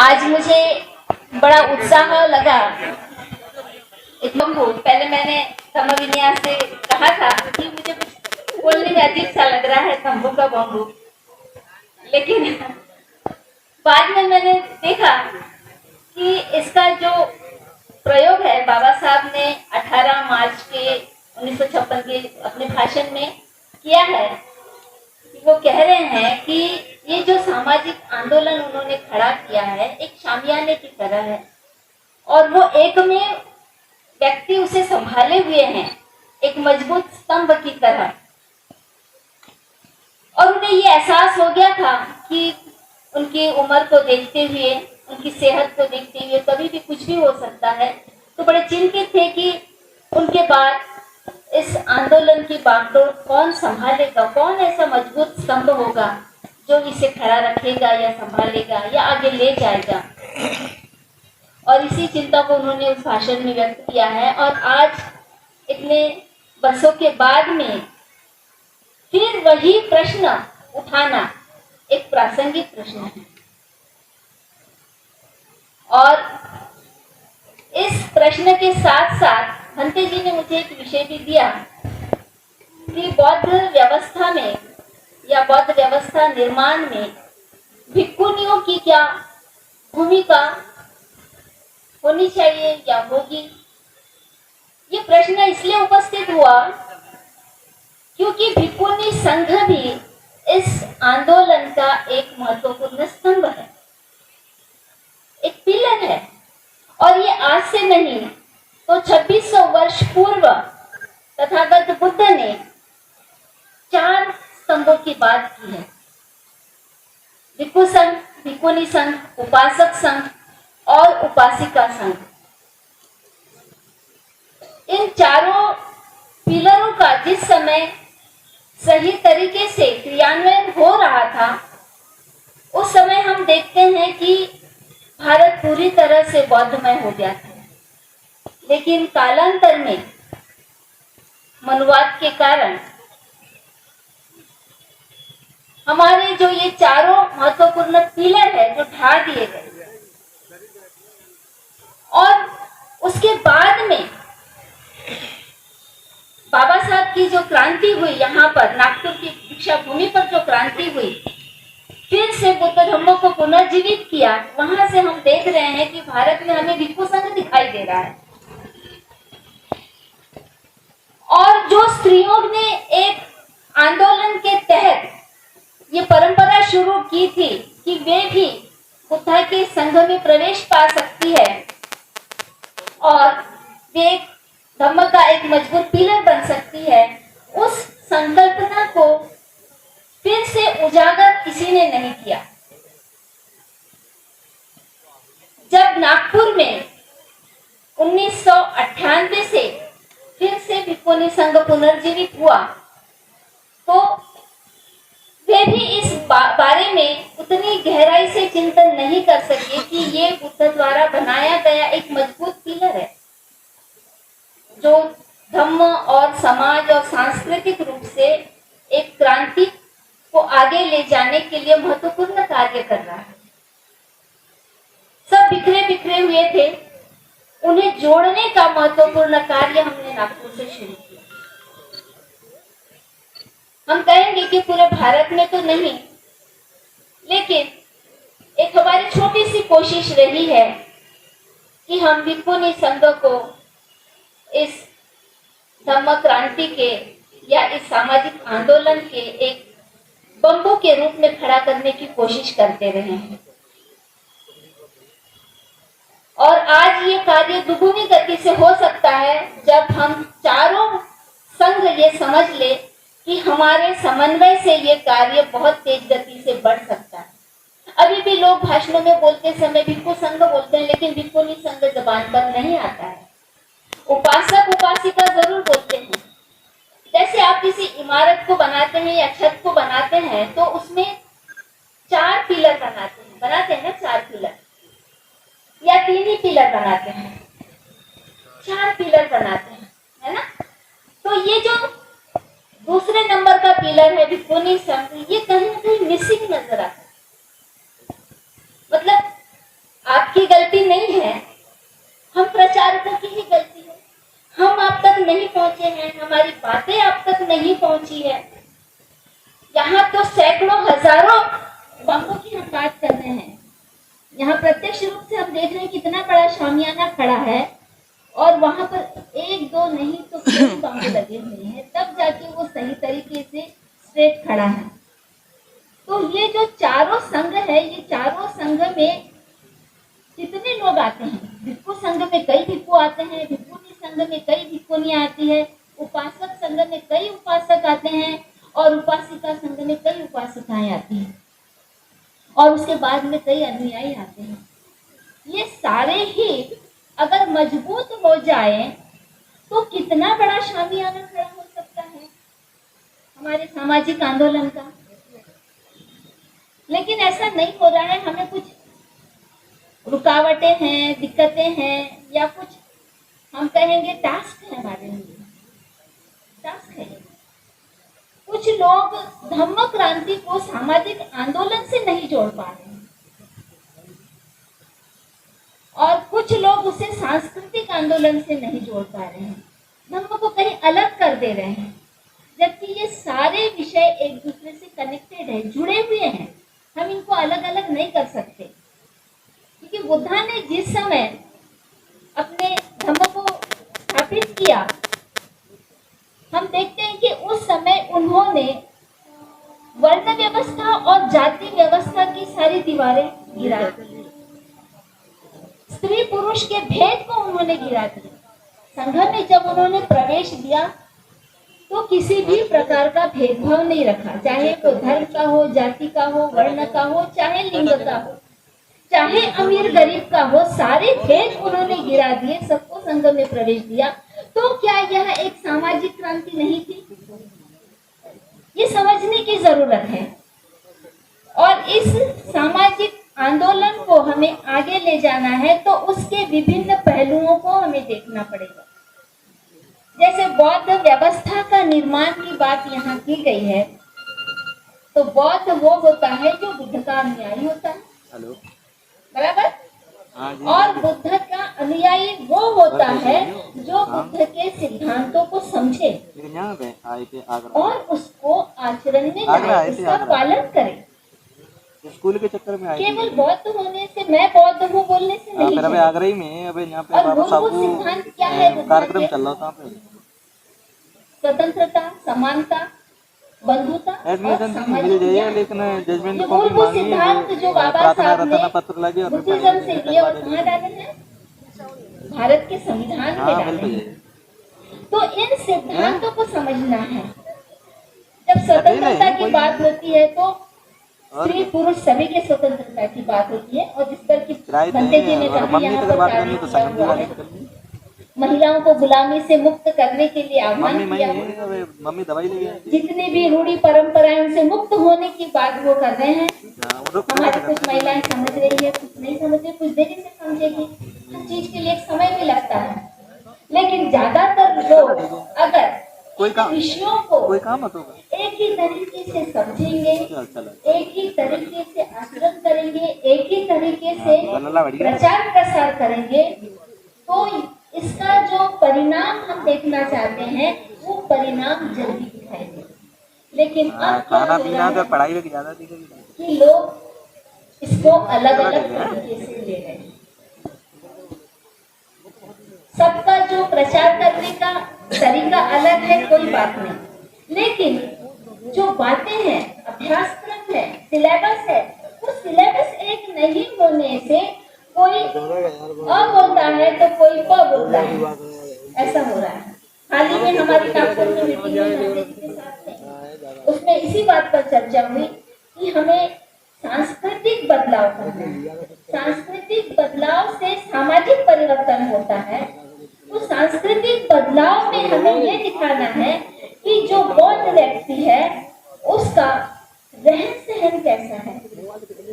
आज मुझे बड़ा उत्साह लगा। पहले मैंने तंबू विन्यास से कहा था कि मुझे कुछ बोलने में अजीब सा लग रहा है तंबू का बम्बू, लेकिन बाद में मैंने देखा कि इसका जो प्रयोग है बाबा साहब ने 18 मार्च के 1956 के अपने भाषण में किया है। वो कह रहे हैं कि ये जो सामाजिक आंदोलन उन्होंने खड़ा किया है एक शामियाने की तरह है और वो एक में व्यक्ति उसे संभाले हुए हैं एक मजबूत स्तंभ की तरह। और उन्हें ये एहसास हो गया था कि उनकी उम्र को देखते हुए, उनकी सेहत को देखते हुए कभी भी कुछ भी हो सकता है। तो बड़े चिंतित थे कि उनके बाद इस आंदोलन की बागडोर कौन संभालेगा, कौन ऐसा मजबूत स्तंभ होगा जो इसे खड़ा रखेगा या संभालेगा या आगे ले जाएगा। और इसी चिंता को उन्होंने उस भाषण में व्यक्त किया है। और आज इतने वर्षों के बाद में फिर वही प्रश्न उठाना एक प्रासंगिक प्रश्न है। और इस प्रश्न के साथ साथ भंते जी ने मुझे एक विषय भी दिया कि बौद्ध व्यवस्था में या बौद्ध व्यवस्था निर्माण में भिक्खुनियों की क्या भूमिका होनी चाहिए या होगी। ये प्रश्न इसलिए उपस्थित हुआ क्योंकि भिक्खुनी संघ भी इस आंदोलन का एक महत्वपूर्ण स्तंभ है, एक पिलर है। और ये आज से नहीं तो 2600 वर्ष पूर्व तथागत बुद्ध ने 4 स्तंभों की बात की है। भिक्खु संघ, भिक्खुनी संघ, उपासक संघ और उपासिका संघ। इन चारों पिलरों का जिस समय सही तरीके से क्रियान्वयन हो रहा था उस समय हम देखते हैं कि भारत पूरी तरह से बौद्धमय हो गया था। लेकिन कालांतर में मनुवाद के कारण हमारे जो ये चारों महत्वपूर्ण पिलर है जो ढा दिए गए। और उसके बाद में बाबा साहब की जो क्रांति हुई, यहाँ पर नागपुर की दीक्षा भूमि पर जो क्रांति हुई, फिर से बुद्ध धर्म को पुनर्जीवित किया। वहां से हम देख रहे हैं कि भारत में हमें भिक्खु संघ दिखाई दे रहा है। और जो स्त्रियों ने एक आंदोलन के तहत ये परंपरा शुरू की थी कि वे भी बुद्ध के संघ में प्रवेश पा सकती है और वे धम्म का एक मजबूत पिलर बन सकती है, उस संकल्पना को फिर से उजागर किसी ने नहीं किया। जब नागपुर में 1998 से फिर से भिक्खुनी संघ पुनर्जीवित हुआ तो वे भी इस बारे में उतनी गहराई से चिंतन नहीं कर सके कि ये बुद्ध द्वारा बनाया गया एक मजबूत पिलर है जो धम्म और समाज और सांस्कृतिक रूप से एक क्रांति को आगे ले जाने के लिए महत्वपूर्ण कार्य कर रहा है। सब बिखरे बिखरे हुए थे, उन्हें जोड़ने का महत्वपूर्ण कार्य हमने नागपुर से शुरू किया। हम कहेंगे कि पूरे भारत में तो नहीं, लेकिन एक हमारी छोटी सी कोशिश रही है कि हम भिक्खुनी संघ को इस धम्म क्रांति के या इस सामाजिक आंदोलन के एक बम्बू के रूप में खड़ा करने की कोशिश करते रहे हैं। और आज ये कार्य दुगुनी गति से हो सकता है जब हम चारों संघ ये समझ ले कि हमारे समन्वय से ये कार्य बहुत तेज गति से बढ़ सकता है। अभी भी लोग भाषणों में बोलते समय भिक्खु संघ बोलते हैं, लेकिन भिक्खुनी संघ जबान पर नहीं आता है। उपासक उपासिका जरूर बोलते हैं। जैसे आप किसी इमारत को बनाते हैं या छत को बनाते हैं तो उसमें 4 पिलर बनाते हैं ना, 4 पिलर या 3 ही पिलर बनाते हैं, 4 पिलर बनाते हैं, है ना। तो ये जो दूसरे नंबर का पिलर है भिक्खुनी संघ, ये कहीं ना कहीं मिसिंग नजर आता है। मतलब नहीं पहुंचे हैं, हमारी बातें आप तक नहीं पहुंची है। यहाँ तो सैकड़ों हजारों बातों की हम बात कर रहे हैं। यहाँ प्रत्यक्ष रूप से हम देख रहे हैं कितना बड़ा शामियाना खड़ा है और वहां पर एक दो नहीं तो कई बांगे लगे हुए हैं, तब जाके वो सही तरीके से स्ट्रेट खड़ा है। तो ये जो चारों संघ है, ये चारों संघ में कितने लोग आते हैं? भिक्खु संघ में कई भिक्खु आते हैं, भिक्खुनी संघ में कई भिक्खुनियां आती है, उपासक संघ में कई उपासक आते हैं और उपासिका संघ में कई उपासिकाएं आती हैं और उसके बाद में कई अनुयायी आते हैं। ये सारे ही अगर मजबूत हो जाए तो कितना बड़ा शामियाना खड़ा हो सकता है हमारे सामाजिक आंदोलन का। लेकिन ऐसा नहीं हो रहा है। हमें कुछ रुकावटें हैं, दिक्कतें हैं, या कुछ हम कहेंगे टास्क है हमारे लिए, टास्क है। कुछ लोग धम्म क्रांति को सामाजिक आंदोलन से नहीं जोड़ पा रहे हैं और कुछ लोग उसे सांस्कृतिक आंदोलन से नहीं जोड़ पा रहे हैं, धम्म को कहीं अलग कर दे रहे हैं। जबकि ये सारे विषय एक दूसरे से कनेक्टेड है, जुड़े हुए हैं, हम इनको अलग अलग नहीं कर सकते। क्योंकि बुद्धा ने जिस समय अपने धम्म को स्थापित किया, हम देखते हैं कि उस समय उन्होंने वर्ण व्यवस्था और जाति व्यवस्था की सारी दीवारें गिरा दी, स्त्री पुरुष के भेद को उन्होंने गिरा दिया। संघ में जब उन्होंने प्रवेश दिया तो किसी भी प्रकार का भेदभाव नहीं रखा, चाहे वो धर्म का हो, जाति का हो, वर्ण का हो, चाहे लिंग का हो, चाहे अमीर गरीब का हो, सारे भेद उन्होंने गिरा दिए, सबको संघ में प्रवेश दिया। तो क्या यह एक सामाजिक क्रांति नहीं थी? ये समझने की जरूरत है और इस सामाजिक आंदोलन को हमें आगे ले जाना है तो उसके विभिन्न पहलुओं को हमें देखना पड़ेगा। जैसे बौद्ध व्यवस्था का निर्माण की बात यहाँ की गई है, तो बौद्ध वो होता है जो बुद्ध का अनुयायी होता है, बराबर। और बुद्ध का अनुयायी वो होता है जो बुद्ध के सिद्धांतों को समझे और उसको आचरण में लाए, उसका पालन करे। स्कूल के चक्कर में केवल बौद्ध होने से, मैं बौद्ध हूँ बोलने से नहीं है। आगरा ही में अबे यहाँ पे और मूलभूत सिद्धांत क्या है? कार्यक्रम चल रहा था, स्वतंत्रता, समानता, बंधुता और सामाजिक न्याय। लेकिन जजमेंट ये मूलभूत सिद्धांत जो बाबा साहब ने बुद्धिज्म से लिए और कहाँ डाले हैं? भारत के संविधान में डाले हैं। तो इन सिद्धांतों को समझना है। जब स्वतंत्रता की बात होती है तो स्त्री पुरुष सभी के स्वतंत्रता की बात होती है और जिस पर की बंदे जी ने कहा यहाँ पर महिलाओं को गुलामी से मुक्त करने के लिए आह्वान किया। जितनी भी रूढ़ी परंपराएं उनसे मुक्त होने की बात वो कर रहे हैं। हमारी कुछ महिलाएं समझ रही है, कुछ नहीं समझ रही, कुछ देरी से समझेगी। हर चीज के लिए एक समय भी लगता है, लेकिन ज्यादातर लोग अगर विषयों को एक ही तरीके से समझेंगे, एक ही तरीके से आचरण करेंगे, एक ही तरीके से प्रचार प्रसार करेंगे, तो इसका जो परिणाम हम देखना चाहते हैं वो परिणाम जल्दी दिखाई देगा। लेकिन अब खाना पीना तो पढ़ाई में ज्यादा कि लोग इसको अलग अलग तरीके से ले रहे हैं। सबका जो प्रचार करने का तरीका अलग है, कोई बात नहीं, लेकिन जो बातें हैं, अभ्यासक्रम है, सिलेबस है, वो सिलेबस एक नहीं होने से कोई अ बोलता है तो कोई प बोलता है, ऐसा हो रहा है। हाल ही में हमारी नागपुर में मीटिंग हुई के साथ में, उसमें इसी बात पर चर्चा हुई कि हमें सांस्कृतिक बदलाव करना है। सांस्कृतिक बदलाव से सामाजिक परिवर्तन होता है। तो सांस्कृतिक बदलाव में हमें ये दिखाना है कि जो बौद्ध व्यक्ति है उसका रहन सहन कैसा है,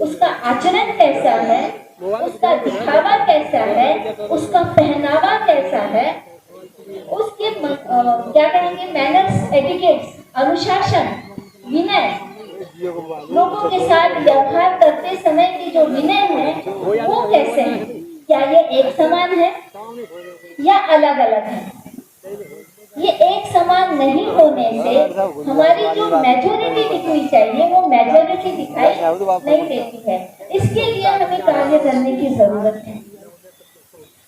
उसका आचरण कैसा है, उसका दिखावा कैसा है, उसका पहनावा कैसा है, उसके क्या कहेंगे मैनर्स, एटिकेट्स, अनुशासन, विनय, लोगों के साथ व्यवहार करते समय की जो विनय है वो कैसे है? क्या ये एक समान है या अलग अलग है? ये एक समान नहीं होने से हमारी जो मेजोरिटी दिखनी चाहिए वो मेजोरिटी दिखाई नहीं देती है। इसके लिए हमें कार्य करने की जरूरत है।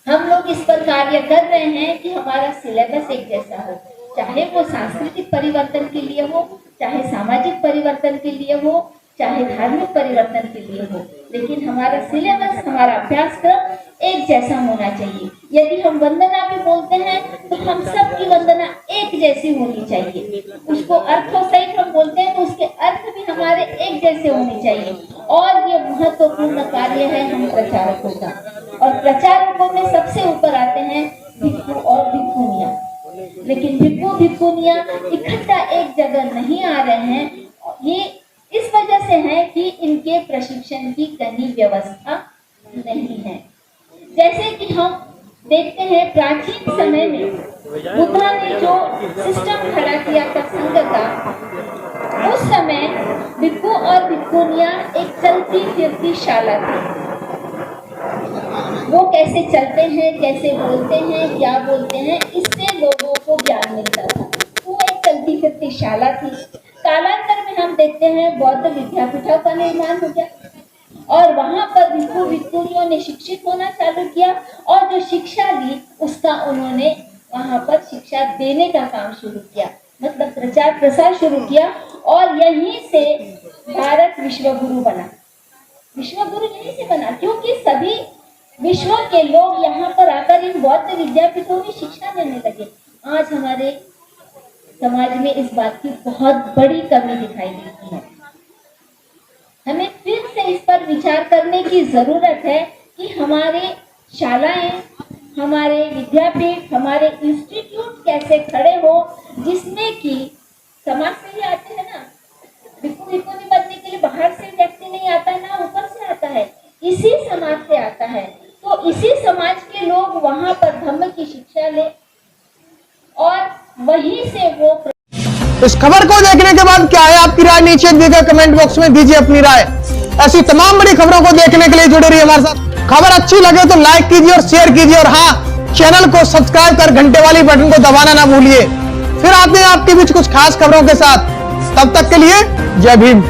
हम लोग इस पर कार्य कर रहे हैं कि हमारा सिलेबस एक जैसा हो, चाहे वो सांस्कृतिक परिवर्तन के लिए हो, चाहे सामाजिक परिवर्तन के लिए हो, चाहे धार्मिक परिवर्तन के लिए हो, लेकिन हमारा सिलेबस, हमारा अभ्यासक्रम एक जैसा होना चाहिए। यदि हम वंदना भी बोलते हैं तो हम सब की वंदना एक जैसी होनी चाहिए। उसको अर्थों सहित हम बोलते हैं तो उसके अर्थ भी हमारे एक जैसे होने चाहिए। और ये महत्वपूर्ण कार्य है हम प्रचारकों का। और प्रचारकों में सबसे ऊपर आते हैं भिक्खु और भिक्खुनियाँ। लेकिन भिक्खु भिक्खुनियाँ इकट्ठा एक जगह नहीं आ रहे हैं। ये इस वजह से है कि इनके प्रशिक्षण की कहीं व्यवस्था नहीं है। जैसे कि हम देखते हैं प्राचीन समय में बुद्धा ने जो सिस्टम खड़ा किया था संघ का, उस समय भिक्खु और भिक्खुनियाँ एक चलती फिरती शाला थी। वो कैसे चलते हैं, कैसे बोलते हैं, क्या बोलते हैं, इससे लोगों को ज्ञान मिलता था। वो एक चलती फिरती शाला थी। कालांतर में हम देखते हैं बौद्ध विद्यापीठों का निर्माण हो गया और वहां पर भिक्खु भिक्खुनियों ने शिक्षित होना चालू किया और जो शिक्षा ली उसका उन्होंने वहां पर शिक्षा देने का काम शुरू किया, मतलब प्रचार प्रसार शुरू किया। और यहीं से भारत विश्वगुरु बना। विश्वगुरु यहीं से बना क्योंकि सभी विश्व के लोग यहाँ पर आकर इन बौद्ध विद्यापीठों में शिक्षा लेने लगे। आज हमारे समाज में इस बात की बहुत बड़ी कमी दिखाई देती है। हमें फिर से इस पर विचार करने की जरूरत है कि हमारे शालाएं, हमारे विद्यापीठ, हमारे इंस्टीट्यूट कैसे खड़े हो जिसमें कि समाज से ही आते हैं ना। भिक्खु भिक्खुनी बनने के लिए बाहर से व्यक्ति नहीं आता है ना, ऊपर से आता है, इसी समाज से आता है। तो इसी समाज के लोग वहां पर धम्म की शिक्षा ले और वहीं से वो। इस खबर को देखने के बाद क्या है आपकी राय, नीचे दिए गए कमेंट बॉक्स में दीजिए अपनी राय। ऐसी तमाम बड़ी खबरों को देखने के लिए जुड़े रहिए हमारे साथ। खबर अच्छी लगे तो लाइक कीजिए और शेयर कीजिए और हाँ, चैनल को सब्सक्राइब कर घंटे वाली बटन को दबाना ना भूलिए। फिर आते हैं आपके बीच कुछ खास खबरों के साथ। तब तक के लिए जय भीम।